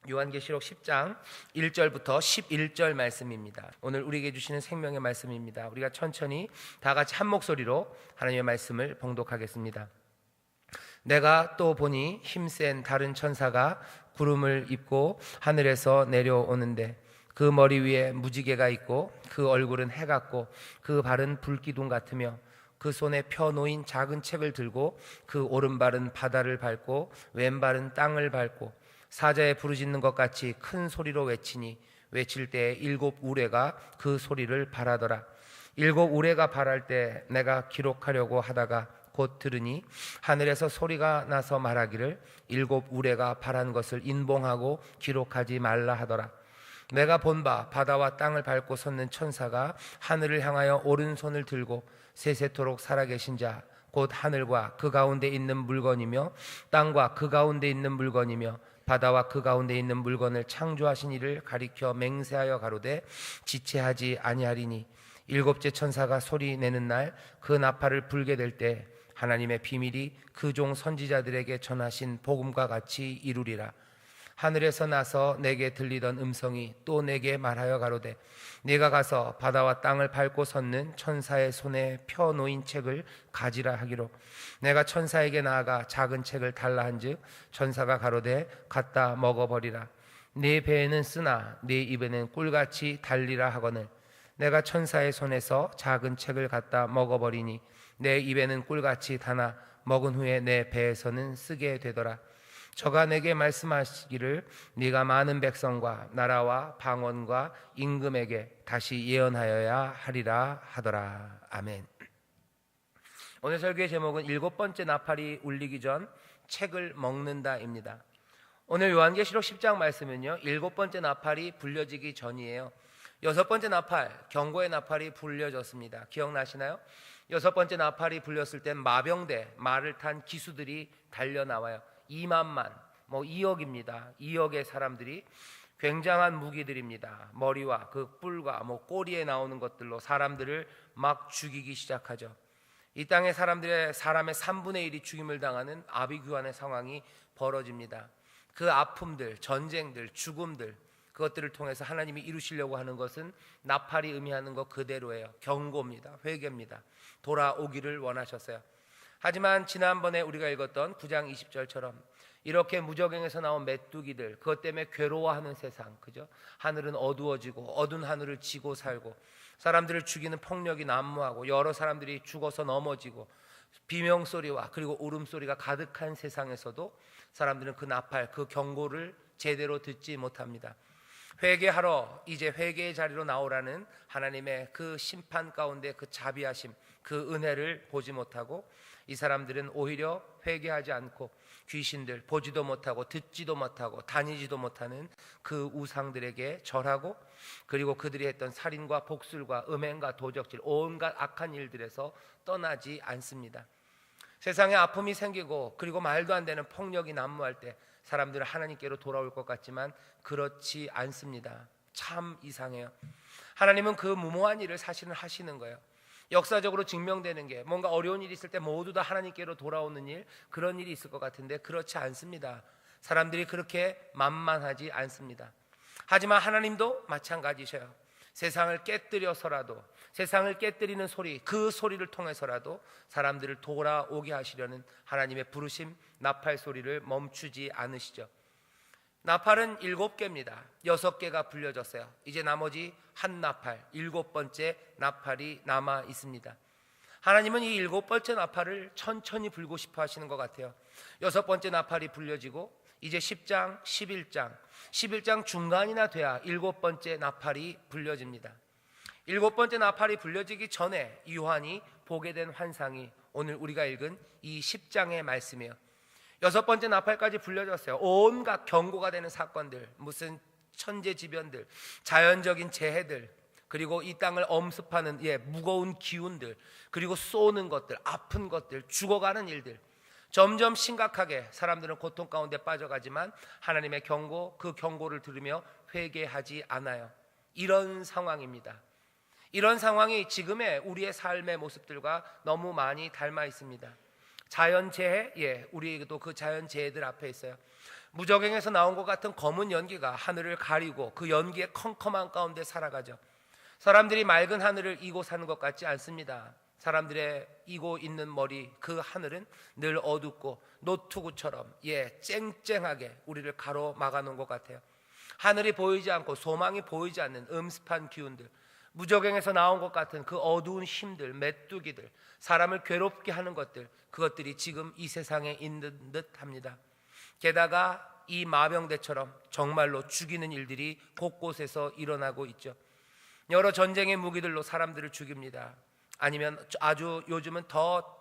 요한계시록 10장 1절부터 11절 말씀입니다. 오늘 우리에게 주시는 생명의 말씀입니다. 우리가 천천히 다 같이 한 목소리로 하나님의 말씀을 봉독하겠습니다. 내가 또 보니 힘센 다른 천사가 구름을 입고 하늘에서 내려오는데 그 머리 위에 무지개가 있고 그 얼굴은 해 같고 그 발은 불기둥 같으며 그 손에 펴 놓인 작은 책을 들고 그 오른발은 바다를 밟고 왼발은 땅을 밟고 사자에 부르짖는 것 같이 큰 소리로 외치니 외칠 때 일곱 우레가 그 소리를 발하더라. 일곱 우레가 발할 때 내가 기록하려고 하다가 곧 들으니 하늘에서 소리가 나서 말하기를 일곱 우레가 발한 것을 인봉하고 기록하지 말라 하더라. 내가 본 바 바다와 땅을 밟고 섰는 천사가 하늘을 향하여 오른손을 들고 세세토록 살아계신 자 곧 하늘과 그 가운데 있는 물건이며 땅과 그 가운데 있는 물건이며 바다와 그 가운데 있는 물건을 창조하신 이를 가리켜 맹세하여 가로되 지체하지 아니하리니 일곱째 천사가 소리 내는 날 그 나팔을 불게 될 때 하나님의 비밀이 그 종 선지자들에게 전하신 복음과 같이 이루리라. 하늘에서 나서 내게 들리던 음성이 또 내게 말하여 가로되 네가 가서 바다와 땅을 밟고 섰는 천사의 손에 펴 놓인 책을 가지라 하기로 내가 천사에게 나아가 작은 책을 달라 한즉 천사가 가로되 갖다 먹어버리라. 네 배에는 쓰나 네 입에는 꿀같이 달리라 하거늘 내가 천사의 손에서 작은 책을 갖다 먹어버리니 내 입에는 꿀같이 다나 먹은 후에 내 배에서는 쓰게 되더라. 저가 내게 말씀하시기를 네가 많은 백성과 나라와 방언과 임금에게 다시 예언하여야 하리라 하더라. 아멘. 오늘 설교의 제목은 일곱 번째 나팔이 울리기 전 책을 먹는다입니다. 오늘 요한계시록 10장 말씀은요, 일곱 번째 나팔이 불려지기 전이에요. 여섯 번째 나팔, 경고의 나팔이 불려졌습니다. 기억나시나요? 여섯 번째 나팔이 불렸을 땐 마병대, 말을 탄 기수들이 달려나와요. 2만만, 2억입니다. 2억의 사람들이 굉장한 무기들입니다. 머리와 그 뿔과 꼬리에 나오는 것들로 사람들을 막 죽이기 시작하죠. 이 땅의 사람의 3분의 1이 죽임을 당하는 아비규환의 상황이 벌어집니다. 그 아픔들, 전쟁들, 죽음들, 그것들을 통해서 하나님이 이루시려고 하는 것은 나팔이 의미하는 것 그대로예요. 경고입니다. 회개입니다. 돌아오기를 원하셨어요. 하지만 지난번에 우리가 읽었던 9장 20절처럼 이렇게 무적행에서 나온 메뚜기들, 그것 때문에 괴로워하는 세상, 그죠? 하늘은 어두워지고 어두운 하늘을 지고 살고 사람들을 죽이는 폭력이 난무하고 여러 사람들이 죽어서 넘어지고 비명소리와 그리고 울음소리가 가득한 세상에서도 사람들은 그 나팔, 그 경고를 제대로 듣지 못합니다. 회개하러 이제 회개의 자리로 나오라는 하나님의 그 심판 가운데 그 자비하심, 그 은혜를 보지 못하고 이 사람들은 오히려 회개하지 않고 귀신들, 보지도 못하고 듣지도 못하고 다니지도 못하는 그 우상들에게 절하고 그리고 그들이 했던 살인과 복술과 음행과 도적질, 온갖 악한 일들에서 떠나지 않습니다. 세상에 아픔이 생기고 그리고 말도 안 되는 폭력이 난무할 때 사람들은 하나님께로 돌아올 것 같지만 그렇지 않습니다. 참 이상해요. 하나님은 그 무모한 일을 사실은 하시는 거예요. 역사적으로 증명되는 게 뭔가 어려운 일이 있을 때 모두 다 하나님께로 돌아오는 일, 그런 일이 있을 것 같은데 그렇지 않습니다. 사람들이 그렇게 만만하지 않습니다. 하지만 하나님도 마찬가지셔요. 세상을 깨뜨려서라도, 세상을 깨뜨리는 소리, 그 소리를 통해서라도 사람들을 돌아오게 하시려는 하나님의 부르심, 나팔 소리를 멈추지 않으시죠. 나팔은 7개입니다. 6개가 불려졌어요. 이제 나머지 한 나팔, 7번째 나팔이 남아 있습니다. 하나님은 이 7번째 나팔을 천천히 불고 싶어 하시는 것 같아요. 6번째 나팔이 불려지고 이제 10장, 11장 중간이나 돼야 7번째 나팔이 불려집니다. 7번째 나팔이 불려지기 전에 요한이 보게 된 환상이 오늘 우리가 읽은 이 10장의 말씀이에요. 6번째 나팔까지 불려졌어요. 온갖 경고가 되는 사건들, 무슨 천재지변들, 자연적인 재해들, 그리고 이 땅을 엄습하는 무거운 기운들, 그리고 쏘는 것들, 아픈 것들, 죽어가는 일들, 점점 심각하게 사람들은 고통 가운데 빠져가지만 하나님의 경고, 그 경고를 들으며 회개하지 않아요. 이런 상황입니다. 이런 상황이 지금의 우리의 삶의 모습들과 너무 많이 닮아 있습니다. 자연재해, 우리에게도 그 자연재해들 앞에 있어요. 무저갱에서 나온 것 같은 검은 연기가 하늘을 가리고 그 연기의 컴컴한 가운데 살아가죠. 사람들이 맑은 하늘을 이고 사는 것 같지 않습니다. 사람들의 이고 있는 머리, 그 하늘은 늘 어둡고 노트구처럼 쨍쨍하게 우리를 가로막아 놓은 것 같아요. 하늘이 보이지 않고 소망이 보이지 않는 음습한 기운들, 무저갱에서 나온 것 같은 그 어두운 힘들, 메뚜기들, 사람을 괴롭게 하는 것들, 그것들이 지금 이 세상에 있는 듯 합니다. 게다가 이 마병대처럼 정말로 죽이는 일들이 곳곳에서 일어나고 있죠. 여러 전쟁의 무기들로 사람들을 죽입니다. 아니면 아주 요즘은 더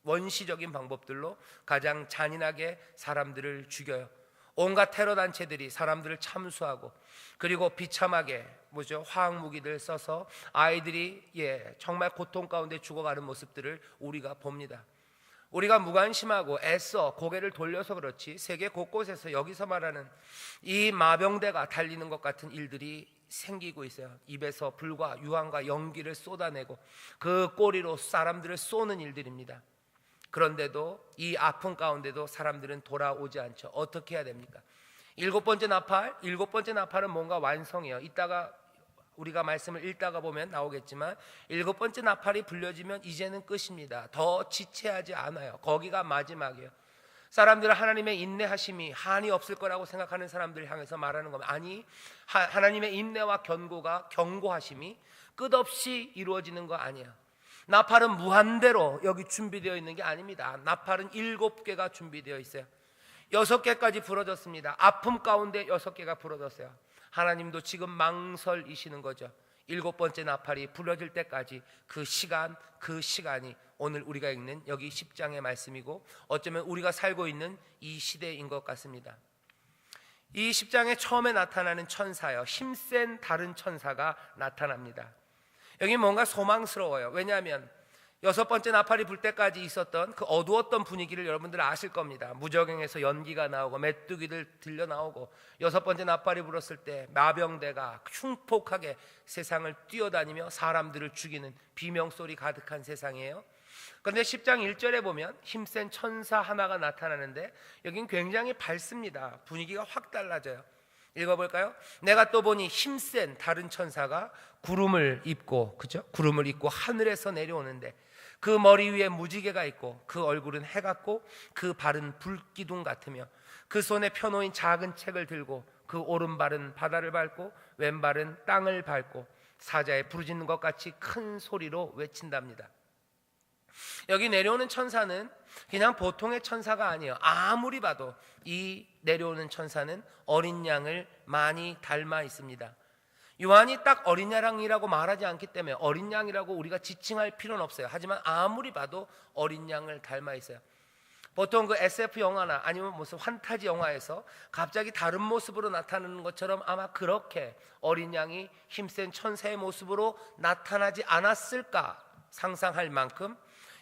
원시적인 방법들로 가장 잔인하게 사람들을 죽여요. 온갖 테러 단체들이 사람들을 참수하고, 그리고 비참하게 화학 무기들 써서 아이들이 정말 고통 가운데 죽어가는 모습들을 우리가 봅니다. 우리가 무관심하고 애써 고개를 돌려서 그렇지 세계 곳곳에서 여기서 말하는 이 마병대가 달리는 것 같은 일들이 생기고 있어요. 입에서 불과 유황과 연기를 쏟아내고 그 꼬리로 사람들을 쏘는 일들입니다. 그런데도 이 아픔 가운데도 사람들은 돌아오지 않죠. 어떻게 해야 됩니까? 일곱 번째 나팔은 뭔가 완성이에요. 이따가 우리가 말씀을 읽다가 보면 나오겠지만 일곱 번째 나팔이 불려지면 이제는 끝입니다. 더 지체하지 않아요. 거기가 마지막이에요. 사람들은 하나님의 인내하심이 한이 없을 거라고 생각하는 사람들을 향해서 말하는 겁니다. 아니, 하나님의 인내와 경고하심이 끝없이 이루어지는 거 아니야. 나팔은 무한대로 여기 준비되어 있는 게 아닙니다. 나팔은 7개가 준비되어 있어요. 6개까지 부러졌습니다. 아픔 가운데 6개가 부러졌어요. 하나님도 지금 망설이시는 거죠. 7번째 나팔이 불려질 때까지 그 시간이 오늘 우리가 읽는 여기 10장의 말씀이고, 어쩌면 우리가 살고 있는 이 시대인 것 같습니다. 이 10장에 처음에 나타나는 천사요, 힘센 다른 천사가 나타납니다. 여기 뭔가 소망스러워요. 왜냐하면 6번째 나팔이 불 때까지 있었던 그 어두웠던 분위기를 여러분들 아실 겁니다. 무저갱에서 연기가 나오고 메뚜기들 들려 나오고, 6번째 나팔이 불었을 때 마병대가 흉폭하게 세상을 뛰어다니며 사람들을 죽이는 비명소리 가득한 세상이에요. 그런데 10장 1절에 보면 힘센 천사 하나가 나타나는데 여긴 굉장히 밝습니다. 분위기가 확 달라져요. 읽어볼까요? 내가 또 보니 힘센 다른 천사가 구름을 입고 하늘에서 내려오는데, 그 머리 위에 무지개가 있고 그 얼굴은 해 같고 그 발은 불기둥 같으며, 그 손에 펴놓인 작은 책을 들고 그 오른발은 바다를 밟고 왼발은 땅을 밟고 사자에 부르짖는 것 같이 큰 소리로 외친답니다. 여기 내려오는 천사는 그냥 보통의 천사가 아니에요. 아무리 봐도 이 내려오는 천사는 어린 양을 많이 닮아 있습니다. 요한이 딱 어린 양이라고 말하지 않기 때문에 어린 양이라고 우리가 지칭할 필요는 없어요. 하지만 아무리 봐도 어린 양을 닮아 있어요. 보통 그 SF 영화나 아니면 무슨 환타지 영화에서 갑자기 다른 모습으로 나타나는 것처럼 아마 그렇게 어린 양이 힘센 천사의 모습으로 나타나지 않았을까 상상할 만큼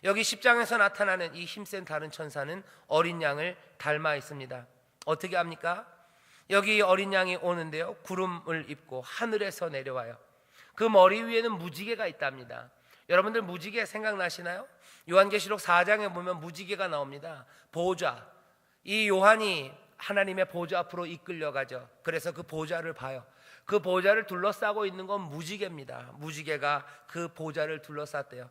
여기 10장에서 나타나는 이 힘센 다른 천사는 어린 양을 닮아 있습니다. 어떻게 합니까? 여기 어린 양이 오는데요, 구름을 입고 하늘에서 내려와요. 그 머리 위에는 무지개가 있답니다. 여러분들 무지개 생각나시나요? 요한계시록 4장에 보면 무지개가 나옵니다. 보좌. 이 요한이 하나님의 보좌 앞으로 이끌려가죠. 그래서 그 보좌를 봐요. 그 보좌를 둘러싸고 있는 건 무지개입니다. 무지개가 그 보좌를 둘러쌌대요.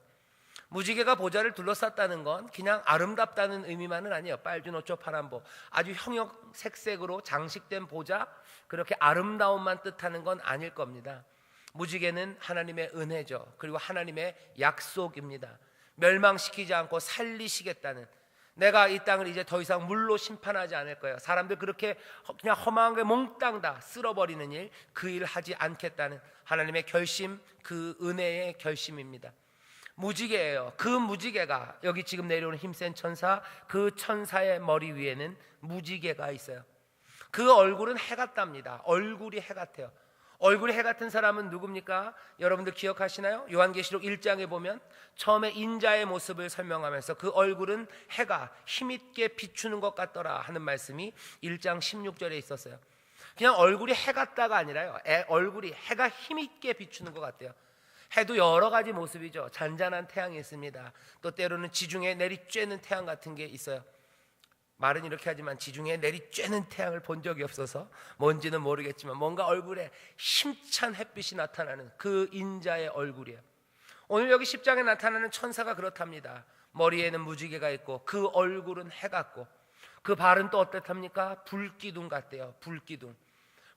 무지개가 보좌를 둘러쌌다는 건 그냥 아름답다는 의미만은 아니에요. 빨주노초 파란보, 아주 형형색색으로 장식된 보좌, 그렇게 아름다움만 뜻하는 건 아닐 겁니다. 무지개는 하나님의 은혜죠. 그리고 하나님의 약속입니다. 멸망시키지 않고 살리시겠다는, 내가 이 땅을 이제 더 이상 물로 심판하지 않을 거예요. 사람들 그렇게 그냥 험하게 몽땅 다 쓸어버리는 일, 그 일 하지 않겠다는 하나님의 결심, 그 은혜의 결심입니다. 무지개예요. 그 무지개가 여기 지금 내려오는 힘센 천사, 그 천사의 머리 위에는 무지개가 있어요. 그 얼굴은 해 같답니다. 얼굴이 해 같아요. 얼굴이 해 같은 사람은 누굽니까? 여러분들 기억하시나요? 요한계시록 1장에 보면 처음에 인자의 모습을 설명하면서 그 얼굴은 해가 힘있게 비추는 것 같더라 하는 말씀이 1장 16절에 있었어요. 그냥 얼굴이 해 같다가 아니라요, 얼굴이 해가 힘있게 비추는 것 같대요. 해도 여러 가지 모습이죠. 잔잔한 태양이 있습니다. 또 때로는 지중해 내리쬐는 태양 같은 게 있어요. 말은 이렇게 하지만 지중해 내리쬐는 태양을 본 적이 없어서 뭔지는 모르겠지만 뭔가 얼굴에 힘찬 햇빛이 나타나는 그 인자의 얼굴이에요. 오늘 여기 10장에 나타나는 천사가 그렇답니다. 머리에는 무지개가 있고 그 얼굴은 해 같고 그 발은 또 어떻답니까? 불기둥 같대요.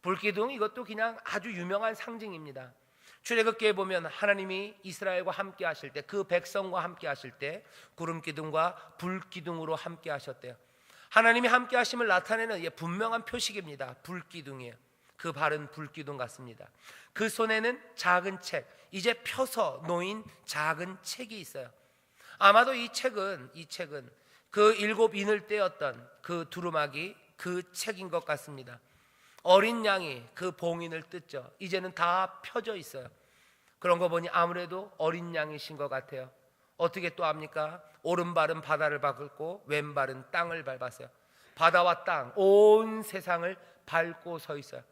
불기둥 이것도 그냥 아주 유명한 상징입니다. 출애굽기에 보면 하나님이 이스라엘과 함께 하실 때, 그 백성과 함께 하실 때 구름기둥과 불기둥으로 함께 하셨대요. 하나님이 함께 하심을 나타내는 분명한 표식입니다. 불기둥이에요. 그 발은 불기둥 같습니다. 그 손에는 작은 책, 이제 펴서 놓인 작은 책이 있어요. 아마도 이 책은 그 7 인을 떼었던 그 두루마기, 그 책인 것 같습니다. 어린 양이 그 봉인을 뜯죠. 이제는 다 펴져 있어요. 그런 거 보니 아무래도 어린 양이신 것 같아요. 어떻게 또 합니까? 오른발은 바다를 밟고 왼발은 땅을 밟았어요. 바다와 땅, 온 세상을 밟고 서 있어요.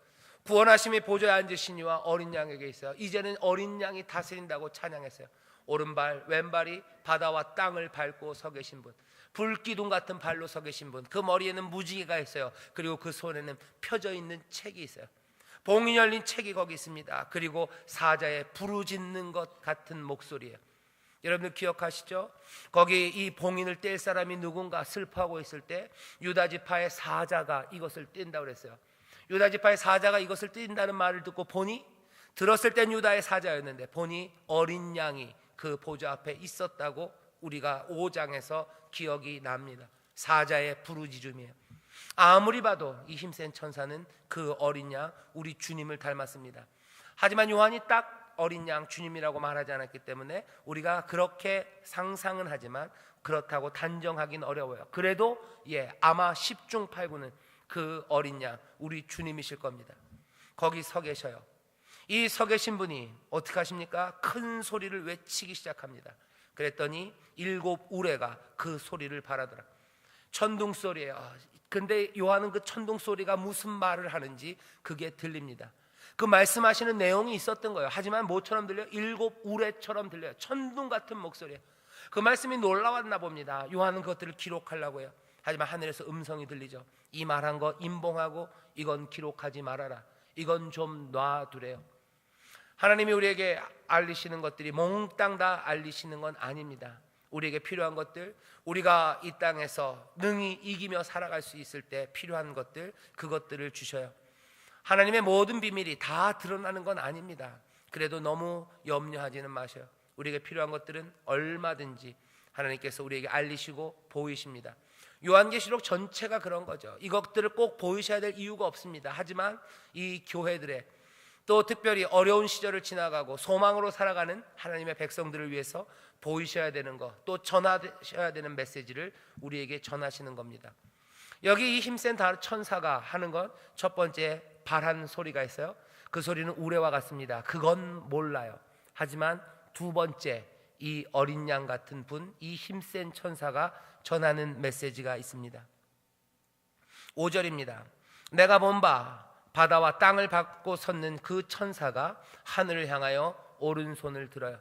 구원하심이 보좌에 앉으신 이와 어린 양에게 있어요. 이제는 어린 양이 다스린다고 찬양했어요. 오른발, 왼발이 바다와 땅을 밟고 서 계신 분, 불기둥 같은 발로 서 계신 분, 그 머리에는 무지개가 있어요. 그리고 그 손에는 펴져 있는 책이 있어요. 봉이 열린 책이 거기 있습니다. 그리고 사자의 부르짖는 것 같은 목소리예요. 여러분들 기억하시죠? 거기 이 봉인을 뗄 사람이 누군가 슬퍼하고 있을 때 유다지파의 사자가 이것을 띈다고 그랬어요. 유다지파의 사자가 이것을 띈다는 말을 듣고 보니, 들었을 땐 유다의 사자였는데 보니 어린 양이 그 보좌 앞에 있었다고 우리가 5장에서 기억이 납니다. 사자의 부르짖음이에요. 아무리 봐도 이 힘센 천사는 그 어린 양, 우리 주님을 닮았습니다. 하지만 요한이 딱 어린 양 주님이라고 말하지 않았기 때문에 우리가 그렇게 상상은 하지만 그렇다고 단정하기는 어려워요. 그래도 아마 10중 8구는 그 어린 양 우리 주님이실 겁니다. 거기 서 계셔요. 이 서 계신 분이 어떻게 하십니까? 큰 소리를 외치기 시작합니다. 그랬더니 7 우레가 그 소리를 바라더라. 천둥 소리예요. 근데 요한은 그 천둥 소리가 무슨 말을 하는지 그게 들립니다. 그 말씀하시는 내용이 있었던 거예요. 하지만 뭐처럼 들려요? 7 우레처럼 들려요. 천둥 같은 목소리예요. 그 말씀이 놀라웠나 봅니다. 요한은 그것들을 기록하려고 해요. 하지만 하늘에서 음성이 들리죠. 이 말한 거 임봉하고 이건 기록하지 말아라. 이건 좀 놔두래요. 하나님이 우리에게 알리시는 것들이 몽땅 다 알리시는 건 아닙니다. 우리에게 필요한 것들, 우리가 이 땅에서 능히 이기며 살아갈 수 있을 때 필요한 것들, 그것들을 주셔요. 하나님의 모든 비밀이 다 드러나는 건 아닙니다. 그래도 너무 염려하지는 마셔요. 우리에게 필요한 것들은 얼마든지 하나님께서 우리에게 알리시고 보이십니다. 요한계시록 전체가 그런 거죠. 이것들을 꼭 보이셔야 될 이유가 없습니다. 하지만 이 교회들의, 또 특별히 어려운 시절을 지나가고 소망으로 살아가는 하나님의 백성들을 위해서 보이셔야 되는 것, 또 전하셔야 되는 메시지를 우리에게 전하시는 겁니다. 여기 이 힘센 천사가 하는 건 첫 번째 발한 소리가 있어요. 그 소리는 우레와 같습니다. 그건 몰라요. 하지만 두 번째 이 어린 양 같은 분, 이 힘센 천사가 전하는 메시지가 있습니다. 5절입니다. 내가 본 바 바다와 땅을 밟고 섰는 그 천사가 하늘을 향하여 오른손을 들어요.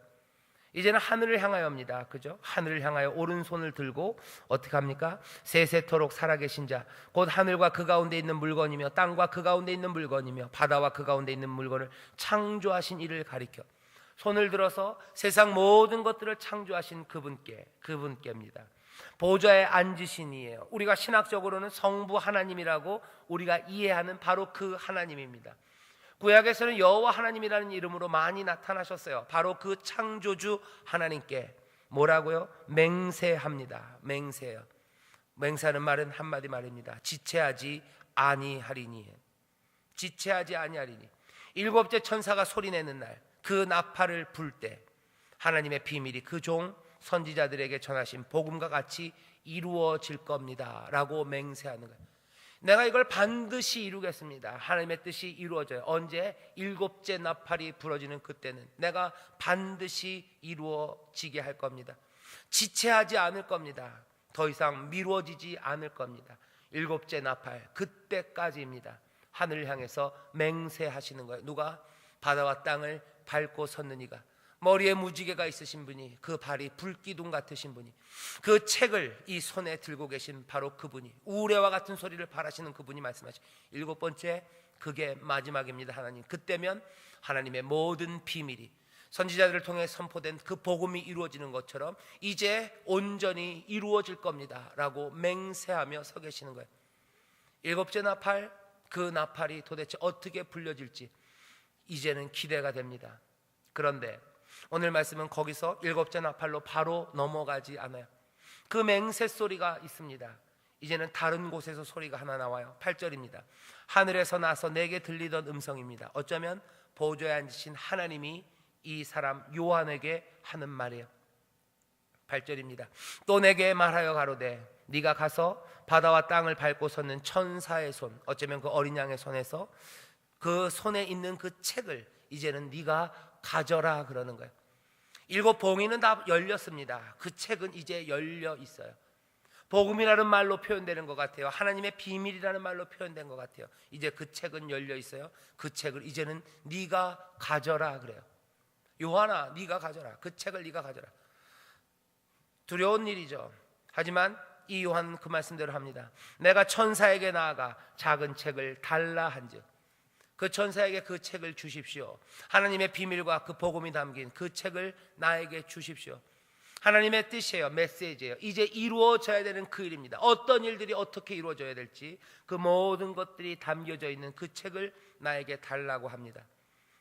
이제는 하늘을 향하여입니다. 그죠? 하늘을 향하여 오른손을 들고 어떻게 합니까? 세세토록 살아계신 자, 곧 하늘과 그 가운데 있는 물건이며 땅과 그 가운데 있는 물건이며 바다와 그 가운데 있는 물건을 창조하신 이를 가리켜 손을 들어서 세상 모든 것들을 창조하신 그분께입니다. 보좌에 앉으신 이에요. 우리가 신학적으로는 성부 하나님이라고 우리가 이해하는 바로 그 하나님입니다. 구약에서는 여호와 하나님이라는 이름으로 많이 나타나셨어요. 바로 그 창조주 하나님께 뭐라고요? 맹세합니다. 맹세요. 맹세하는 말은 한마디 말입니다. 지체하지 아니하리니. 지체하지 아니하리니. 7째 천사가 소리내는 날, 그 나팔을 불 때 하나님의 비밀이 그 종 선지자들에게 전하신 복음과 같이 이루어질 겁니다 라고 맹세하는 거예요. 내가 이걸 반드시 이루겠습니다. 하나님의 뜻이 이루어져요. 언제? 7째 나팔이 불어지는 그때는 내가 반드시 이루어지게 할 겁니다. 지체하지 않을 겁니다. 더 이상 미뤄지지 않을 겁니다. 7째 나팔, 그때까지입니다. 하늘을 향해서 맹세하시는 거예요. 누가? 바다와 땅을 밟고 섰는 이가. 머리에 무지개가 있으신 분이, 그 발이 불기둥 같으신 분이, 그 책을 이 손에 들고 계신 바로 그분이, 우레와 같은 소리를 바라시는 그분이 말씀하신 일곱 번째, 그게 마지막입니다. 하나님, 그때면 하나님의 모든 비밀이 선지자들을 통해 선포된 그 복음이 이루어지는 것처럼 이제 온전히 이루어질 겁니다 라고 맹세하며 서 계시는 거예요. 일곱째 나팔, 그 나팔이 도대체 어떻게 불려질지 이제는 기대가 됩니다. 그런데 오늘 말씀은 거기서 일곱째 나팔로 바로 넘어가지 않아요. 그 맹세 소리가 있습니다. 이제는 다른 곳에서 소리가 하나 나와요. 8절입니다. 하늘에서 나서 내게 들리던 음성입니다. 어쩌면 보좌에 앉으신 하나님이 이 사람 요한에게 하는 말이에요. 8절입니다. 또 내게 말하여 가로되 네가 가서 바다와 땅을 밟고 섰는 천사의 손, 어쩌면 그 어린 양의 손에서 그 손에 있는 그 책을 이제는 네가 가져라 그러는 거예요. 일곱 봉인은 다 열렸습니다. 그 책은 이제 열려 있어요. 복음이라는 말로 표현되는 것 같아요. 하나님의 비밀이라는 말로 표현된 것 같아요. 이제 그 책은 열려 있어요. 그 책을 이제는 네가 가져라 그래요. 요한아, 네가 가져라. 그 책을 네가 가져라. 두려운 일이죠. 하지만 이 요한은 그 말씀대로 합니다. 내가 천사에게 나아가 작은 책을 달라 한즉, 그 천사에게 그 책을 주십시오. 하나님의 비밀과 그 복음이 담긴 그 책을 나에게 주십시오. 하나님의 뜻이에요. 메시지예요. 이제 이루어져야 되는 그 일입니다. 어떤 일들이 어떻게 이루어져야 될지 그 모든 것들이 담겨져 있는 그 책을 나에게 달라고 합니다.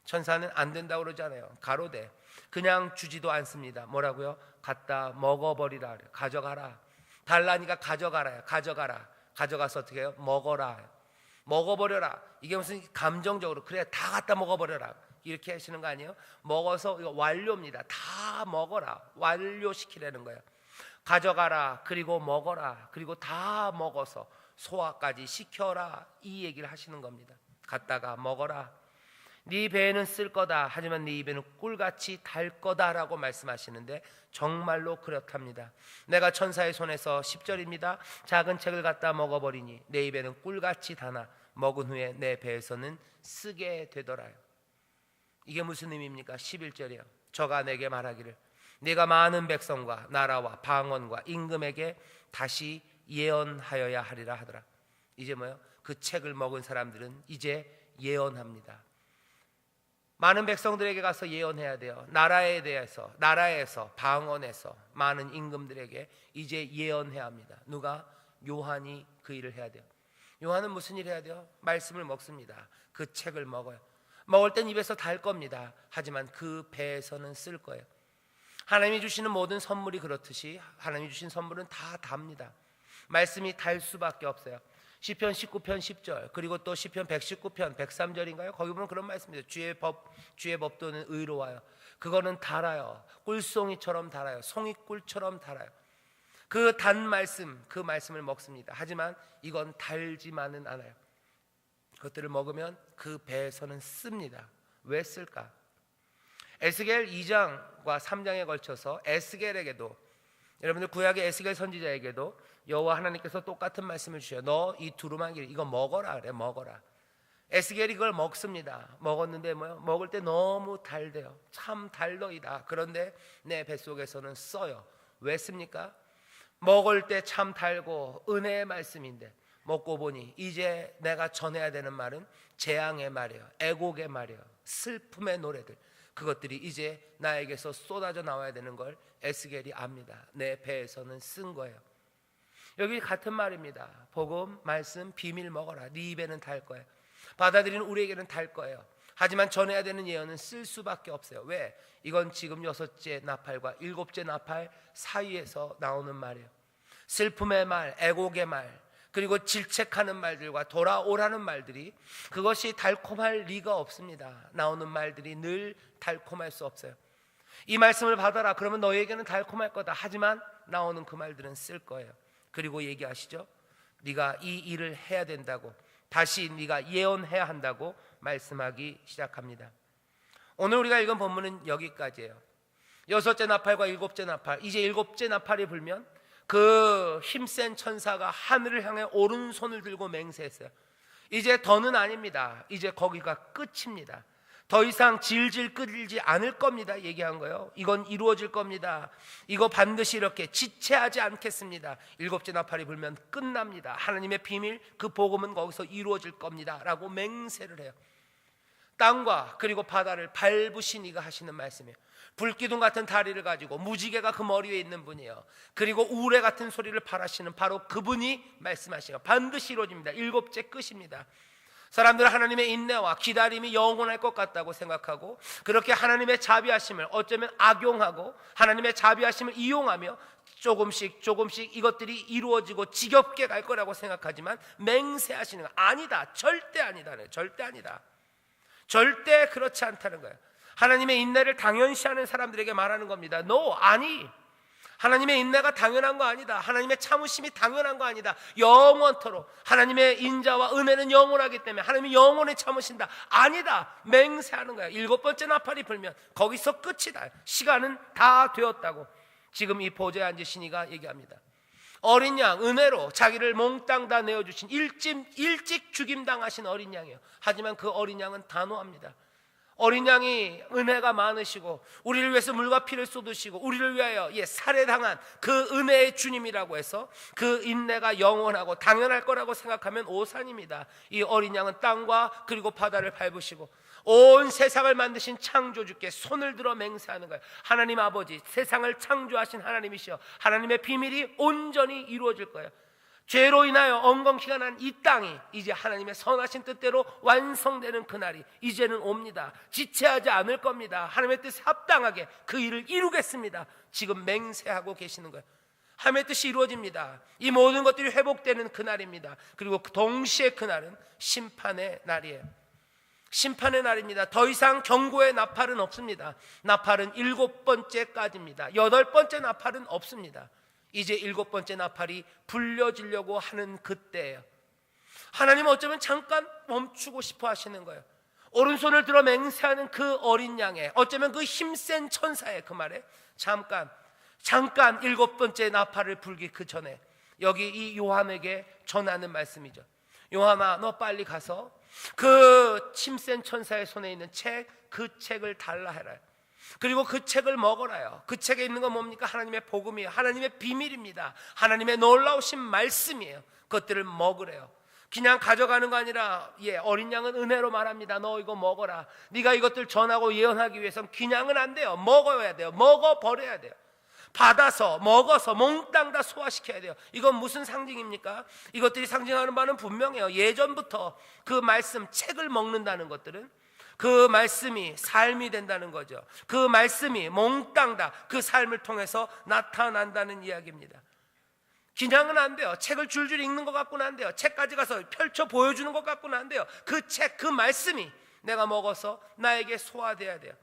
천사는 안 된다고 그러잖아요. 가로되 그냥 주지도 않습니다. 뭐라고요? 갖다 먹어버리라 그래요. 가져가라. 달라니까 가져가라. 가져가라. 가져가서 어떻게 해요? 먹어라. 먹어버려라. 이게 무슨 감정적으로 그래 다 갖다 먹어버려라 이렇게 하시는 거 아니에요? 먹어서 이거 완료입니다. 다 먹어라. 완료시키라는 거예요. 가져가라. 그리고 먹어라. 그리고 다 먹어서 소화까지 시켜라. 이 얘기를 하시는 겁니다. 갖다가 먹어라. 네 배에는 쓸 거다. 하지만 네 입에는 꿀같이 달 거다라고 말씀하시는데 정말로 그렇답니다. 내가 천사의 손에서 10절입니다. 작은 책을 갖다 먹어버리니 내 입에는 꿀같이 다나 먹은 후에 내 배에서는 쓰게 되더라요. 이게 무슨 의미입니까? 11절이요. 저가 내게 말하기를 네가 많은 백성과 나라와 방언과 임금에게 다시 예언하여야 하리라 하더라. 이제 뭐요? 그 책을 먹은 사람들은 이제 예언합니다. 많은 백성들에게 가서 예언해야 돼요. 나라에 대해서, 나라에서, 방언에서 많은 임금들에게 이제 예언해야 합니다. 누가? 요한이 그 일을 해야 돼요. 요한은 무슨 일을 해야 돼요? 말씀을 먹습니다. 그 책을 먹어요. 먹을 땐 입에서 달 겁니다. 하지만 그 배에서는 쓸 거예요. 하나님이 주시는 모든 선물이 그렇듯이 하나님이 주신 선물은 다 답니다. 말씀이 달 수밖에 없어요. 시편 19편 10절 그리고 또 시편 119편 103절인가요? 거기 보면 그런 말씀입니다. 주의 법도는 의로워요. 그거는 달아요. 꿀송이처럼 달아요. 송이꿀처럼 달아요. 그 단 말씀, 그 말씀을 먹습니다. 하지만 이건 달지만은 않아요. 그것들을 먹으면 그 배에서는 씁니다. 왜 쓸까? 에스겔 2장과 3장에 걸쳐서 에스겔에게도, 여러분들 구약의 에스겔 선지자에게도 여호와 하나님께서 똑같은 말씀을 주셔요. 너 이 두루마기 이거 먹어라 그래. 먹어라. 에스겔이 그걸 먹습니다. 먹었는데 뭐요? 먹을 때 너무 달대요. 참 달더이다. 그런데 내 뱃속에서는 써요. 왜 씁니까? 먹을 때 참 달고 은혜의 말씀인데 먹고 보니 이제 내가 전해야 되는 말은 재앙의 말이에요. 애곡의 말이에요. 슬픔의 노래들, 그것들이 이제 나에게서 쏟아져 나와야 되는 걸 에스겔이 압니다. 내 배에서는 쓴 거예요. 여기 같은 말입니다. 복음, 말씀, 비밀 먹어라. 네 입에는 달 거예요. 받아들이는 우리에게는 달 거예요. 하지만 전해야 되는 예언은 쓸 수밖에 없어요. 왜? 이건 지금 6째 나팔과 7째 나팔 사이에서 나오는 말이에요. 슬픔의 말, 애곡의 말, 그리고 질책하는 말들과 돌아오라는 말들이, 그것이 달콤할 리가 없습니다. 나오는 말들이 늘 달콤할 수 없어요. 이 말씀을 받아라. 그러면 너에게는 달콤할 거다. 하지만 나오는 그 말들은 쓸 거예요. 그리고 얘기하시죠. 네가 이 일을 해야 된다고, 다시 네가 예언해야 한다고 말씀하기 시작합니다. 오늘 우리가 읽은 본문은 여기까지예요. 6째 나팔과 7째 나팔, 이제 7째 나팔이 불면 그 힘센 천사가 하늘을 향해 오른손을 들고 맹세했어요. 이제 더는 아닙니다. 이제 거기가 끝입니다. 더 이상 질질 끌지 않을 겁니다 얘기한 거예요. 이건 이루어질 겁니다. 이거 반드시 이렇게 지체하지 않겠습니다. 일곱째 나팔이 불면 끝납니다. 하나님의 비밀, 그 복음은 거기서 이루어질 겁니다 라고 맹세를 해요. 땅과 그리고 바다를 밟으신 이가 하시는 말씀이에요. 불기둥 같은 다리를 가지고 무지개가 그 머리 위에 있는 분이에요. 그리고 우레 같은 소리를 발하시는 바로 그분이 말씀하시요. 반드시 이루어집니다. 일곱째 끝입니다. 사람들은 하나님의 인내와 기다림이 영원할 것 같다고 생각하고, 그렇게 하나님의 자비하심을 어쩌면 악용하고 하나님의 자비하심을 이용하며 조금씩 이것들이 이루어지고 지겹게 갈 거라고 생각하지만, 맹세하시는 거 아니다, 절대 아니다, 절대 아니다, 절대 그렇지 않다는 거예요. 하나님의 인내를 당연시하는 사람들에게 말하는 겁니다. No, 아니, 하나님의 인내가 당연한 거 아니다. 하나님의 참으심이 당연한 거 아니다. 영원토록 하나님의 인자와 은혜는 영원하기 때문에 하나님이 영원히 참으신다. 아니다, 맹세하는 거야. 일곱 번째 나팔이 불면 거기서 끝이다. 시간은 다 되었다고 지금 이 보좌에 앉으신 이가 얘기합니다. 어린 양, 은혜로 자기를 몽땅 다 내어주신 일찍 죽임당하신 어린 양이에요. 하지만 그 어린 양은 단호합니다. 어린 양이 은혜가 많으시고 우리를 위해서 물과 피를 쏟으시고 우리를 위하여 살해당한 그 은혜의 주님이라고 해서 그 인내가 영원하고 당연할 거라고 생각하면 오산입니다. 이 어린 양은 땅과 그리고 바다를 밟으시고 온 세상을 만드신 창조주께 손을 들어 맹세하는 거예요. 하나님 아버지, 세상을 창조하신 하나님이시여, 하나님의 비밀이 온전히 이루어질 거예요. 죄로 인하여 엉겅퀴가 난 이 땅이 이제 하나님의 선하신 뜻대로 완성되는 그날이 이제는 옵니다. 지체하지 않을 겁니다. 하나님의 뜻에 합당하게 그 일을 이루겠습니다. 지금 맹세하고 계시는 거예요. 하나님의 뜻이 이루어집니다. 이 모든 것들이 회복되는 그날입니다. 그리고 동시에 그날은 심판의 날이에요. 심판의 날입니다. 더 이상 경고의 나팔은 없습니다. 나팔은 일곱 번째까지입니다. 여덟 번째 나팔은 없습니다. 이제 일곱 번째 나팔이 불려지려고 하는 그때예요. 하나님은 어쩌면 잠깐 멈추고 싶어 하시는 거예요. 오른손을 들어 맹세하는 그 어린 양의, 어쩌면 그 힘센 천사의 그 말에 잠깐 일곱 번째 나팔을 불기 그 전에 여기 이 요한에게 전하는 말씀이죠. 요한아, 너 빨리 가서 그 힘센 천사의 손에 있는 그 책을 달라 해라. 그리고 그 책을 먹어라요. 그 책에 있는 건 뭡니까? 하나님의 복음이에요. 하나님의 비밀입니다. 하나님의 놀라우신 말씀이에요. 그것들을 먹으래요. 그냥 가져가는 거 아니라 어린 양은 은혜로 말합니다. 너 이거 먹어라. 네가 이것들 전하고 예언하기 위해서는 그냥은 안 돼요. 먹어야 돼요. 먹어버려야 돼요. 받아서 먹어서 몽땅 다 소화시켜야 돼요. 이건 무슨 상징입니까? 이것들이 상징하는 바는 분명해요. 예전부터 그 말씀, 책을 먹는다는 것들은 그 말씀이 삶이 된다는 거죠. 그 말씀이 몽땅 다 그 삶을 통해서 나타난다는 이야기입니다. 그냥은 안 돼요. 책을 줄줄 읽는 것 같고는 안 돼요. 책까지 가서 펼쳐 보여주는 것 같고는 안 돼요. 그 책, 그 말씀이 내가 먹어서 나에게 소화돼야 돼요.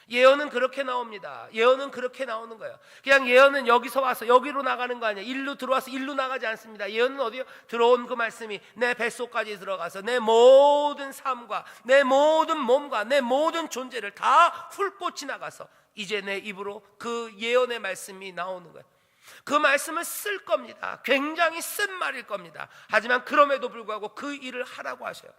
예언은 그렇게 나옵니다. 예언은 그렇게 나오는 거예요. 그냥 예언은 여기서 와서 여기로 나가는 거 아니에요. 일로 들어와서 일로 나가지 않습니다. 예언은 어디요? 들어온 그 말씀이 내 뱃속까지 들어가서 내 모든 삶과 내 모든 몸과 내 모든 존재를 다 훑고 지나가서 이제 내 입으로 그 예언의 말씀이 나오는 거예요. 그 말씀을 쓸 겁니다. 굉장히 쓴 말일 겁니다. 하지만 그럼에도 불구하고 그 일을 하라고 하셔요.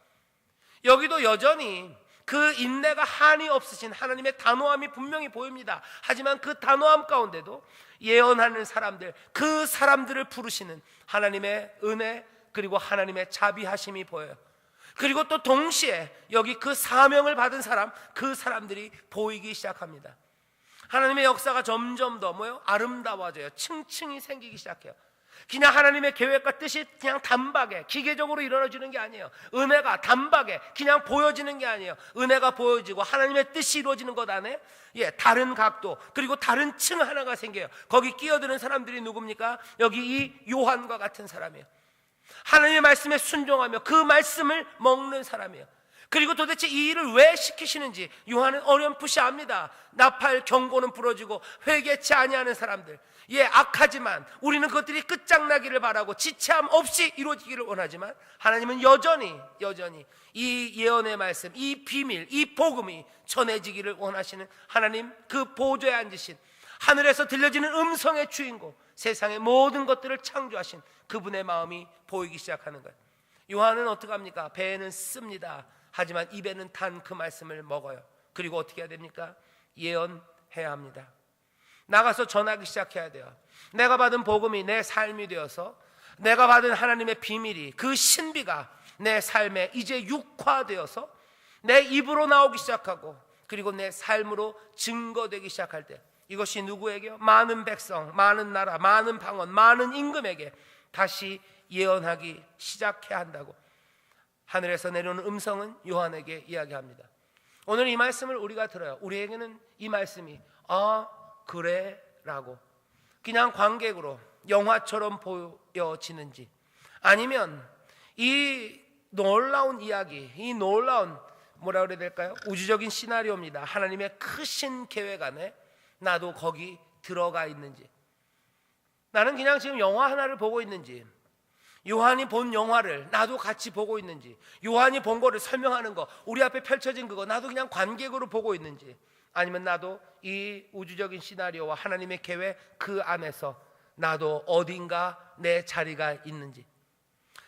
여기도 여전히 그 인내가 한이 없으신 하나님의 단호함이 분명히 보입니다. 하지만 그 단호함 가운데도 예언하는 사람들, 그 사람들을 부르시는 하나님의 은혜 그리고 하나님의 자비하심이 보여요. 그리고 또 동시에 여기 그 사명을 받은 사람, 그 사람들이 보이기 시작합니다. 하나님의 역사가 점점 더 아름다워져요. 층층이 생기기 시작해요. 그냥 하나님의 계획과 뜻이 그냥 단박에 기계적으로 일어나지는 게 아니에요. 은혜가 단박에 그냥 보여지는 게 아니에요. 은혜가 보여지고 하나님의 뜻이 이루어지는 것 안에 다른 각도 그리고 다른 층 하나가 생겨요. 거기 끼어드는 사람들이 누굽니까? 여기 이 요한과 같은 사람이에요. 하나님의 말씀에 순종하며 그 말씀을 먹는 사람이에요. 그리고 도대체 이 일을 왜 시키시는지 요한은 어렴풋이 압니다. 나팔 경고는 부러지고 회개치 아니하는 사람들, 악하지만 우리는 그것들이 끝장나기를 바라고 지체함 없이 이루어지기를 원하지만 하나님은 여전히 이 예언의 말씀, 이 비밀, 이 복음이 전해지기를 원하시는 하나님, 그 보좌에 앉으신 하늘에서 들려지는 음성의 주인공, 세상의 모든 것들을 창조하신 그분의 마음이 보이기 시작하는 거예요. 요한은 어떻게 합니까? 배에는 씁니다. 하지만 입에는 단 그 말씀을 먹어요. 그리고 어떻게 해야 됩니까? 예언해야 합니다. 나가서 전하기 시작해야 돼요. 내가 받은 복음이 내 삶이 되어서, 내가 받은 하나님의 비밀이, 그 신비가 내 삶에 이제 육화되어서 내 입으로 나오기 시작하고, 그리고 내 삶으로 증거되기 시작할 때, 이것이 누구에게요? 많은 백성, 많은 나라, 많은 방언, 많은 임금에게 다시 예언하기 시작해야 한다고 하늘에서 내려오는 음성은 요한에게 이야기합니다. 오늘 이 말씀을 우리가 들어요. 우리에게는 이 말씀이 그래 라고 그냥 관객으로 영화처럼 보여지는지, 아니면 이 놀라운 이야기, 이 놀라운 뭐라 그래야 될까요? 우주적인 시나리오입니다. 하나님의 크신 계획 안에 나도 거기 들어가 있는지, 나는 그냥 지금 영화 하나를 보고 있는지, 요한이 본 영화를 나도 같이 보고 있는지, 요한이 본 거를 설명하는 거, 우리 앞에 펼쳐진 그거 나도 그냥 관객으로 보고 있는지, 아니면 나도 이 우주적인 시나리오와 하나님의 계획 그 안에서 나도 어딘가 내 자리가 있는지.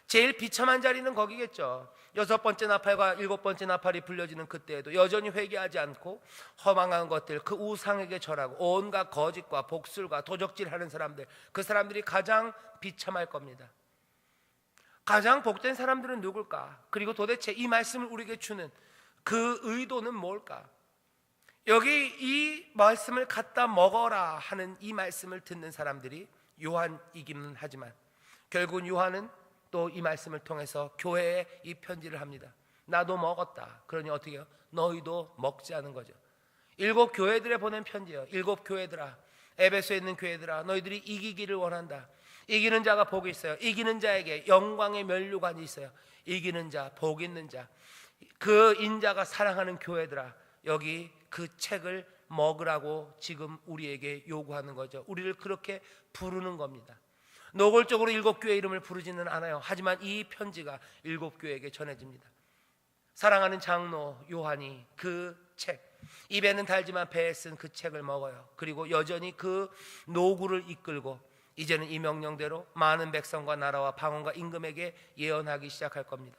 제일 비참한 자리는 거기겠죠. 6번째 나팔과 7번째 나팔이 불려지는 그때에도 여전히 회개하지 않고 허망한 것들, 그 우상에게 절하고 온갖 거짓과 복술과 도적질하는 사람들, 그 사람들이 가장 비참할 겁니다. 가장 복된 사람들은 누굴까? 그리고 도대체 이 말씀을 우리에게 주는 그 의도는 뭘까? 여기 이 말씀을 갖다 먹어라 하는 이 말씀을 듣는 사람들이 요한이기는 하지만, 결국은 요한은 또 이 말씀을 통해서 교회에 이 편지를 합니다. 나도 먹었다. 그러니 어떻게 해요? 너희도 먹자는 거죠. 7 교회들에 보낸 편지예요. 7 교회들아, 에베소에 있는 교회들아, 너희들이 이기기를 원한다. 이기는 자가 복이 있어요. 이기는 자에게 영광의 면류관이 있어요. 이기는 자, 복 있는 자, 그 인자가 사랑하는 교회들아, 여기 그 책을 먹으라고 지금 우리에게 요구하는 거죠. 우리를 그렇게 부르는 겁니다. 노골적으로 7 교회 이름을 부르지는 않아요. 하지만 이 편지가 7 교회에게 전해집니다. 사랑하는 장로 요한이 그 책, 입에는 달지만 배에 쓴 그 책을 먹어요. 그리고 여전히 그 노구를 이끌고 이제는 이 명령대로 많은 백성과 나라와 방언과 임금에게 예언하기 시작할 겁니다.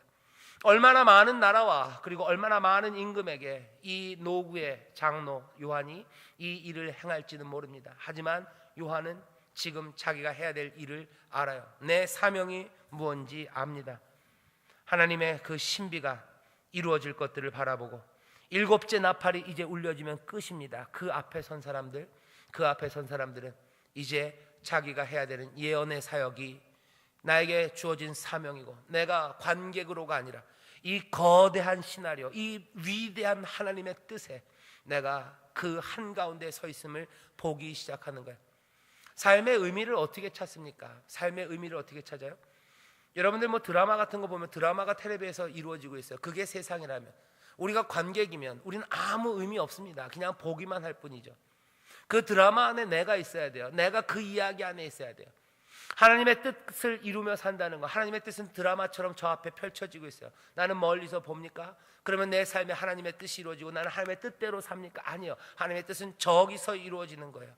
얼마나 많은 나라와 그리고 얼마나 많은 임금에게 이 노구의 장로 요한이 이 일을 행할지는 모릅니다. 하지만 요한은 지금 자기가 해야 될 일을 알아요. 내 사명이 무엇인지 압니다. 하나님의 그 신비가 이루어질 것들을 바라보고 7째 나팔이 이제 울려지면 끝입니다. 그 앞에 선 사람들, 그 앞에 선 사람들은 이제 자기가 해야 되는 예언의 사역이 나에게 주어진 사명이고, 내가 관객으로가 아니라 이 거대한 시나리오, 이 위대한 하나님의 뜻에 내가 그 한가운데 서 있음을 보기 시작하는 거예요. 삶의 의미를 어떻게 찾습니까? 삶의 의미를 어떻게 찾아요? 여러분들 뭐 드라마 같은 거 보면 드라마가 텔레비에서 이루어지고 있어요. 그게 세상이라면, 우리가 관객이면 우리는 아무 의미 없습니다. 그냥 보기만 할 뿐이죠. 그 드라마 안에 내가 있어야 돼요. 내가 그 이야기 안에 있어야 돼요. 하나님의 뜻을 이루며 산다는 거, 하나님의 뜻은 드라마처럼 저 앞에 펼쳐지고 있어요. 나는 멀리서 봅니까? 그러면 내 삶에 하나님의 뜻이 이루어지고 나는 하나님의 뜻대로 삽니까? 아니요. 하나님의 뜻은 저기서 이루어지는 거예요.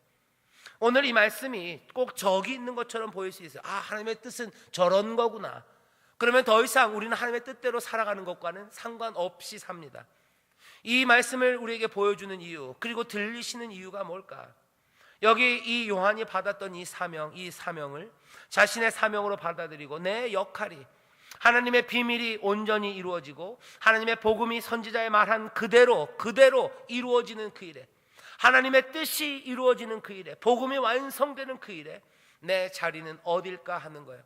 오늘 이 말씀이 꼭 저기 있는 것처럼 보일 수 있어요. 하나님의 뜻은 저런 거구나. 그러면 더 이상 우리는 하나님의 뜻대로 살아가는 것과는 상관없이 삽니다. 이 말씀을 우리에게 보여주는 이유, 그리고 들리시는 이유가 뭘까? 여기 이 요한이 받았던 이 사명을 자신의 사명으로 받아들이고, 내 역할이 하나님의 비밀이 온전히 이루어지고 하나님의 복음이 선지자의 말한 그대로 이루어지는 그 일에, 하나님의 뜻이 이루어지는 그 일에, 복음이 완성되는 그 일에 내 자리는 어딜까 하는 거예요.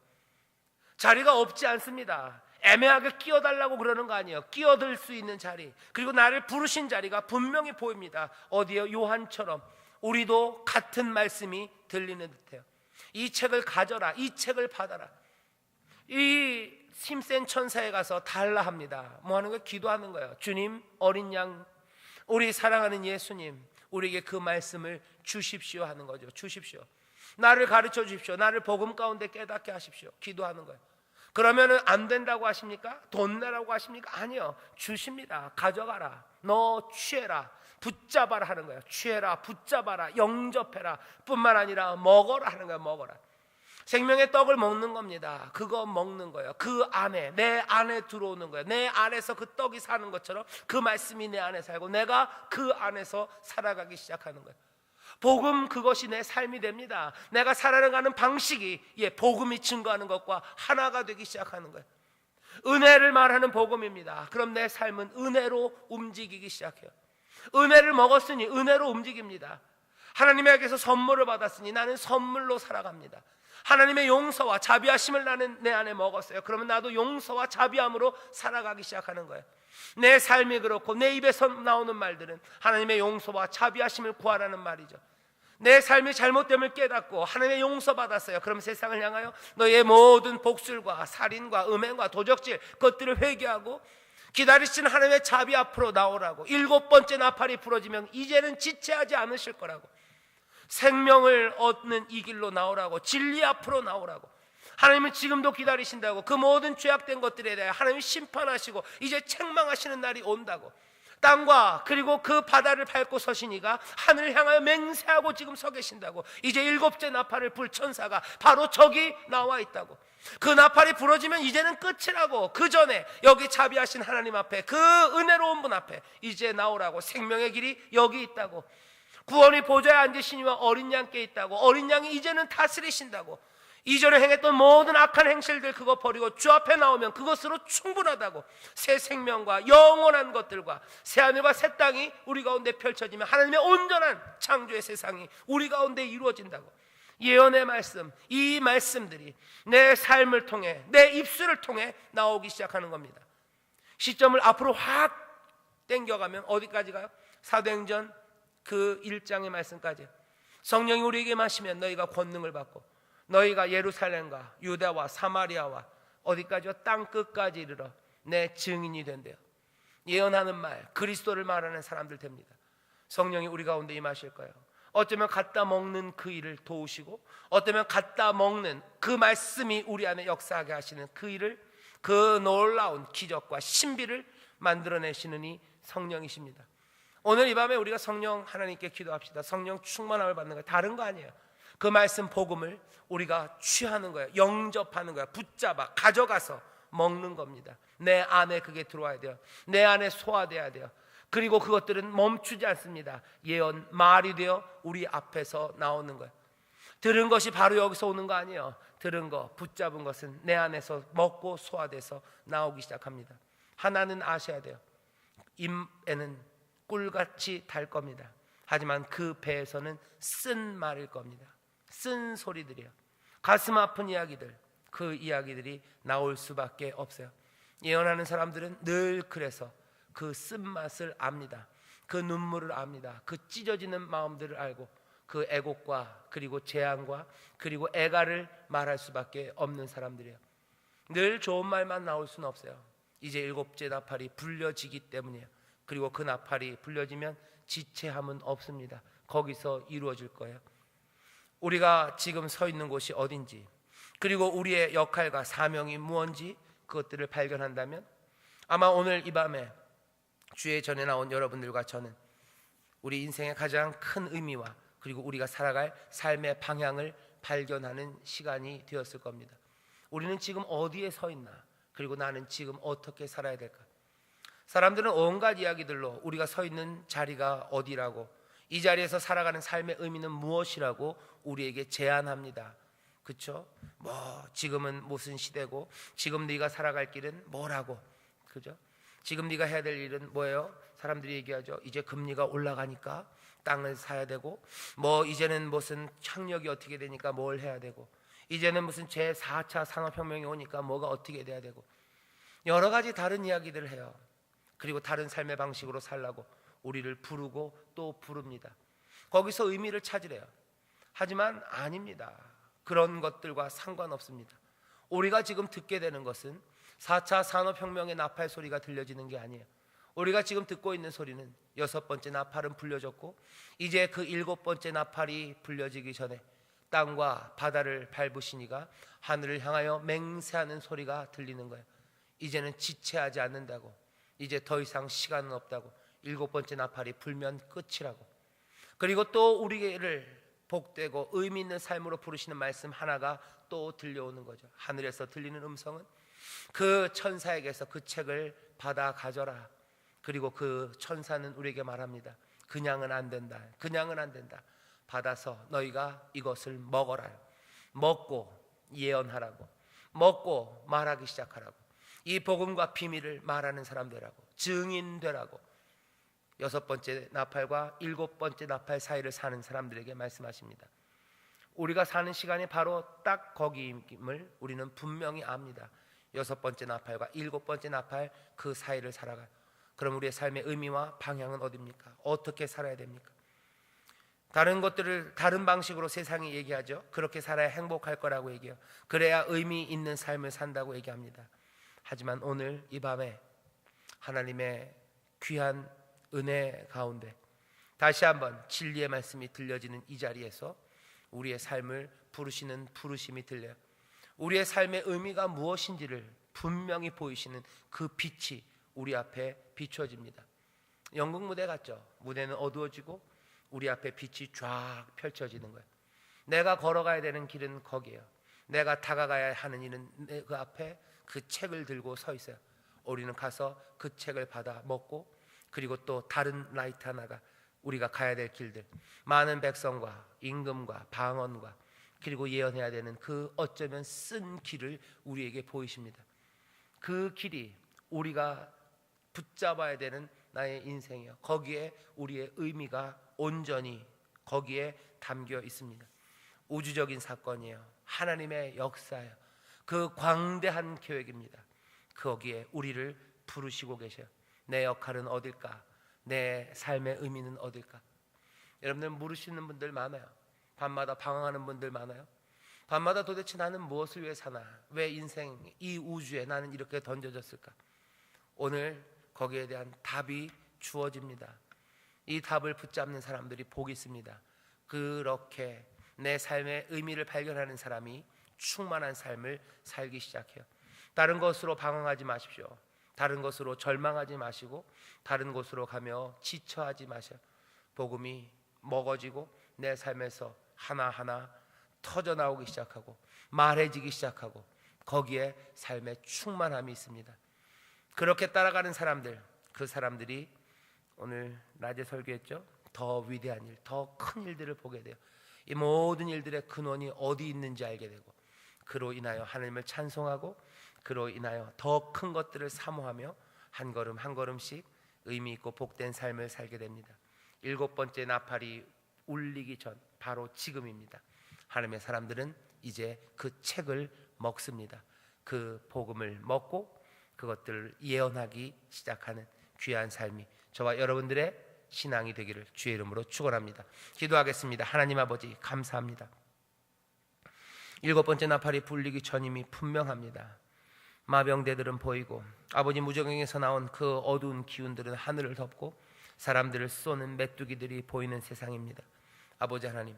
자리가 없지 않습니다. 애매하게 끼어달라고 그러는 거 아니에요. 끼어들 수 있는 자리, 그리고 나를 부르신 자리가 분명히 보입니다. 어디에요? 요한처럼 우리도 같은 말씀이 들리는 듯해요. 이 책을 가져라, 이 책을 받아라. 이 힘센 천사에 가서 달라 합니다. 뭐 하는 거예요? 기도하는 거예요. 주님, 어린 양, 우리 사랑하는 예수님, 우리에게 그 말씀을 주십시오 하는 거죠. 주십시오. 나를 가르쳐 주십시오. 나를 복음 가운데 깨닫게 하십시오. 기도하는 거예요. 그러면은 안 된다고 하십니까? 돈 내라고 하십니까? 아니요. 주십니다. 가져가라. 너 취해라. 붙잡아라 하는 거예요. 취해라, 붙잡아라, 영접해라 뿐만 아니라 먹어라 하는 거예요. 먹어라. 생명의 떡을 먹는 겁니다. 그거 먹는 거예요. 그 안에, 내 안에 들어오는 거예요. 내 안에서 그 떡이 사는 것처럼 그 말씀이 내 안에 살고 내가 그 안에서 살아가기 시작하는 거예요. 복음, 그것이 내 삶이 됩니다. 내가 살아가는 방식이 복음이 증거하는 것과 하나가 되기 시작하는 거예요. 은혜를 말하는 복음입니다. 그럼 내 삶은 은혜로 움직이기 시작해요. 은혜를 먹었으니 은혜로 움직입니다. 하나님에게서 선물을 받았으니 나는 선물로 살아갑니다. 하나님의 용서와 자비하심을 나는 내 안에 먹었어요. 그러면 나도 용서와 자비함으로 살아가기 시작하는 거예요. 내 삶이 그렇고 내 입에서 나오는 말들은 하나님의 용서와 자비하심을 구하라는 말이죠. 내 삶이 잘못됨을 깨닫고 하나님의 용서받았어요. 그럼 세상을 향하여 너의 모든 복술과 살인과 음행과 도적질 그것들을 회개하고 기다리시는 하나님의 자비 앞으로 나오라고. 7번째 나팔이 부러지면 이제는 지체하지 않으실 거라고. 생명을 얻는 이 길로 나오라고. 진리 앞으로 나오라고. 하나님은 지금도 기다리신다고. 그 모든 죄악된 것들에 대해 하나님이 심판하시고 이제 책망하시는 날이 온다고. 땅과 그리고 그 바다를 밟고 서시니가 하늘을 향하여 맹세하고 지금 서 계신다고. 이제 7째 나팔을 불 천사가 바로 저기 나와 있다고. 그 나팔이 부러지면 이제는 끝이라고. 그 전에 여기 자비하신 하나님 앞에, 그 은혜로운 분 앞에 이제 나오라고. 생명의 길이 여기 있다고. 구원의 보좌에 앉으시니와 어린 양께 있다고. 어린 양이 이제는 다스리신다고. 이전에 행했던 모든 악한 행실들 그거 버리고 주 앞에 나오면 그것으로 충분하다고. 새 생명과 영원한 것들과 새 하늘과 새 땅이 우리 가운데 펼쳐지면 하나님의 온전한 창조의 세상이 우리 가운데 이루어진다고. 예언의 말씀, 이 말씀들이 내 삶을 통해, 내 입술을 통해 나오기 시작하는 겁니다. 시점을 앞으로 확 당겨가면 어디까지 가요? 사도행전 그 1장의 말씀까지. 성령이 우리에게 마시면 너희가 권능을 받고 너희가 예루살렘과 유다와 사마리아와 어디까지요? 땅 끝까지 이르러 내 증인이 된대요. 예언하는 말, 그리스도를 말하는 사람들 됩니다. 성령이 우리 가운데 임하실 거예요. 어쩌면 갖다 먹는 그 일을 도우시고, 어쩌면 갖다 먹는 그 말씀이 우리 안에 역사하게 하시는 그 일을, 그 놀라운 기적과 신비를 만들어내시는 이 성령이십니다. 오늘 이 밤에 우리가 성령 하나님께 기도합시다. 성령 충만함을 받는 거예요. 다른 거 아니에요. 그 말씀 복음을 우리가 취하는 거예요. 영접하는 거예요. 붙잡아 가져가서 먹는 겁니다. 내 안에 그게 들어와야 돼요. 내 안에 소화돼야 돼요. 그리고 그것들은 멈추지 않습니다. 예언 말이 되어 우리 앞에서 나오는 거예요. 들은 것이 바로 여기서 오는 거 아니에요. 들은 거, 붙잡은 것은 내 안에서 먹고 소화돼서 나오기 시작합니다. 하나는 아셔야 돼요. 입에는 꿀같이 달 겁니다. 하지만 그 배에서는 쓴 말일 겁니다. 쓴 소리들이요. 가슴 아픈 이야기들, 그 이야기들이 나올 수밖에 없어요. 예언하는 사람들은 늘 그래서 그 쓴맛을 압니다. 그 눈물을 압니다. 그 찢어지는 마음들을 알고 그 애곡과 그리고 재앙과 그리고 애가를 말할 수밖에 없는 사람들이에요. 늘 좋은 말만 나올 수는 없어요. 이제 7째 나팔이 불려지기 때문이에요. 그리고 그 나팔이 불려지면 지체함은 없습니다. 거기서 이루어질 거예요. 우리가 지금 서 있는 곳이 어딘지, 그리고 우리의 역할과 사명이 무엇인지 그것들을 발견한다면 아마 오늘 이 밤에 주의 전에 나온 여러분들과 저는 우리 인생의 가장 큰 의미와 그리고 우리가 살아갈 삶의 방향을 발견하는 시간이 되었을 겁니다. 우리는 지금 어디에 서 있나, 그리고 나는 지금 어떻게 살아야 될까. 사람들은 온갖 이야기들로 우리가 서 있는 자리가 어디라고, 이 자리에서 살아가는 삶의 의미는 무엇이라고 우리에게 제안합니다. 그렇죠? 지금은 무슨 시대고, 지금 네가 살아갈 길은 뭐라고, 그죠? 지금 네가 해야 될 일은 뭐예요? 사람들이 얘기하죠. 이제 금리가 올라가니까 땅을 사야 되고, 이제는 무슨 학력이 어떻게 되니까 뭘 해야 되고, 이제는 무슨 제4차 산업혁명이 오니까 뭐가 어떻게 돼야 되고, 여러 가지 다른 이야기들을 해요. 그리고 다른 삶의 방식으로 살라고 우리를 부르고 또 부릅니다. 거기서 의미를 찾으래요. 하지만 아닙니다. 그런 것들과 상관없습니다. 우리가 지금 듣게 되는 것은 4차 산업혁명의 나팔 소리가 들려지는 게 아니에요. 우리가 지금 듣고 있는 소리는 6번째 나팔은 불려졌고, 이제 그 7번째 나팔이 불려지기 전에 땅과 바다를 밟으시니가 하늘을 향하여 맹세하는 소리가 들리는 거예요. 이제는 지체하지 않는다고, 이제 더 이상 시간은 없다고, 7번째 나팔이 불면 끝이라고. 그리고 또 우리를 복되고 의미 있는 삶으로 부르시는 말씀 하나가 또 들려오는 거죠. 하늘에서 들리는 음성은 그 천사에게서 그 책을 받아 가져라. 그리고 그 천사는 우리에게 말합니다. 그냥은 안 된다. 그냥은 안 된다. 받아서 너희가 이것을 먹어라. 먹고 예언하라고. 먹고 말하기 시작하라고. 이 복음과 비밀을 말하는 사람 되라고. 증인 되라고. 6번째 나팔과 7번째 나팔 사이를 사는 사람들에게 말씀하십니다. 우리가 사는 시간이 바로 딱 거기임을 우리는 분명히 압니다. 6번째 나팔과 7번째 나팔 그 사이를 살아가. 그럼 우리의 삶의 의미와 방향은 어디입니까? 어떻게 살아야 됩니까? 다른 것들을 다른 방식으로 세상이 얘기하죠. 그렇게 살아야 행복할 거라고 얘기해요. 그래야 의미 있는 삶을 산다고 얘기합니다. 하지만 오늘 이 밤에 하나님의 귀한 은혜 가운데 다시 한번 진리의 말씀이 들려지는 이 자리에서 우리의 삶을 부르시는 부르심이 들려요. 우리의 삶의 의미가 무엇인지를 분명히 보이시는 그 빛이 우리 앞에 비춰집니다. 연극 무대 같죠? 무대는 어두워지고 우리 앞에 빛이 쫙 펼쳐지는 거예요. 내가 걸어가야 되는 길은 거기에요. 내가 다가가야 하는 일은 그 앞에 그 책을 들고 서 있어요. 우리는 가서 그 책을 받아 먹고, 그리고 또 다른 라이트 하나가 우리가 가야 될 길들, 많은 백성과 임금과 방언과 그리고 예언해야 되는 그 어쩌면 쓴 길을 우리에게 보이십니다. 그 길이 우리가 붙잡아야 되는 나의 인생이요, 거기에 우리의 의미가 온전히 거기에 담겨 있습니다. 우주적인 사건이에요. 하나님의 역사예요. 그 광대한 계획입니다. 거기에 우리를 부르시고 계셔요. 내 역할은 어딜까? 내 삶의 의미는 어딜까? 여러분들 물으시는 분들 많아요. 밤마다 방황하는 분들 많아요. 밤마다 도대체 나는 무엇을 위해 사나? 왜 인생 이 우주에 나는 이렇게 던져졌을까? 오늘 거기에 대한 답이 주어집니다. 이 답을 붙잡는 사람들이 복이 있습니다. 그렇게 내 삶의 의미를 발견하는 사람이 충만한 삶을 살기 시작해요. 다른 것으로 방황하지 마십시오. 다른 것으로 절망하지 마시고 다른 곳으로 가며 지쳐하지 마셔. 복음이 먹어지고 내 삶에서 하나하나 터져나오기 시작하고 말해지기 시작하고 거기에 삶의 충만함이 있습니다. 그렇게 따라가는 사람들, 그 사람들이 오늘 낮에 설교했죠. 더 위대한 일, 더 큰 일들을 보게 돼요. 이 모든 일들의 근원이 어디 있는지 알게 되고, 그로 인하여 하나님을 찬송하고 그로 인하여 더 큰 것들을 사모하며 한 걸음 한 걸음씩 의미 있고 복된 삶을 살게 됩니다. 7번째 나팔이 울리기 전, 바로 지금입니다. 하나님의 사람들은 이제 그 책을 먹습니다. 그 복음을 먹고 그것들을 예언하기 시작하는 귀한 삶이 저와 여러분들의 신앙이 되기를 주의 이름으로 축원합니다. 기도하겠습니다. 하나님 아버지, 감사합니다. 7번째 나팔이 불리기 전임이 분명합니다. 마병대들은 보이고 아버지 무저갱에서 나온 그 어두운 기운들은 하늘을 덮고 사람들을 쏘는 메뚜기들이 보이는 세상입니다. 아버지 하나님,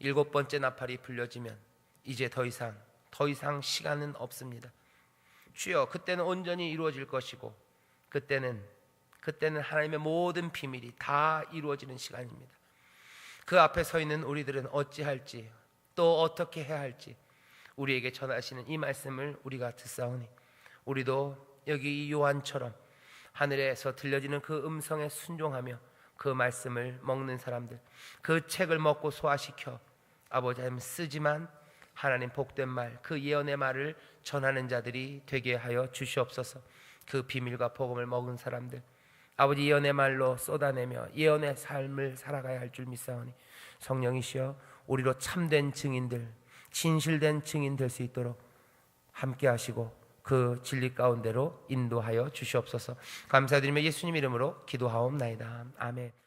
7번째 나팔이 불려지면 이제 더 이상 시간은 없습니다. 주여, 그때는 온전히 이루어질 것이고 그때는 하나님의 모든 비밀이 다 이루어지는 시간입니다. 그 앞에 서 있는 우리들은 어찌할지 또 어떻게 해야 할지 우리에게 전하시는 이 말씀을 우리가 듣사오니 우리도 여기 이 요한처럼 하늘에서 들려지는 그 음성에 순종하며 그 말씀을 먹는 사람들, 그 책을 먹고 소화시켜 아버지 하나님 쓰지만 하나님 복된 말, 그 예언의 말을 전하는 자들이 되게 하여 주시옵소서. 그 비밀과 복음을 먹은 사람들, 아버지 예언의 말로 쏟아내며 예언의 삶을 살아가야 할 줄 믿사오니 성령이시여 우리로 참된 증인들, 진실된 증인 될 수 있도록 함께 하시고 그 진리 가운데로 인도하여 주시옵소서. 감사드리며 예수님 이름으로 기도하옵나이다. 아멘.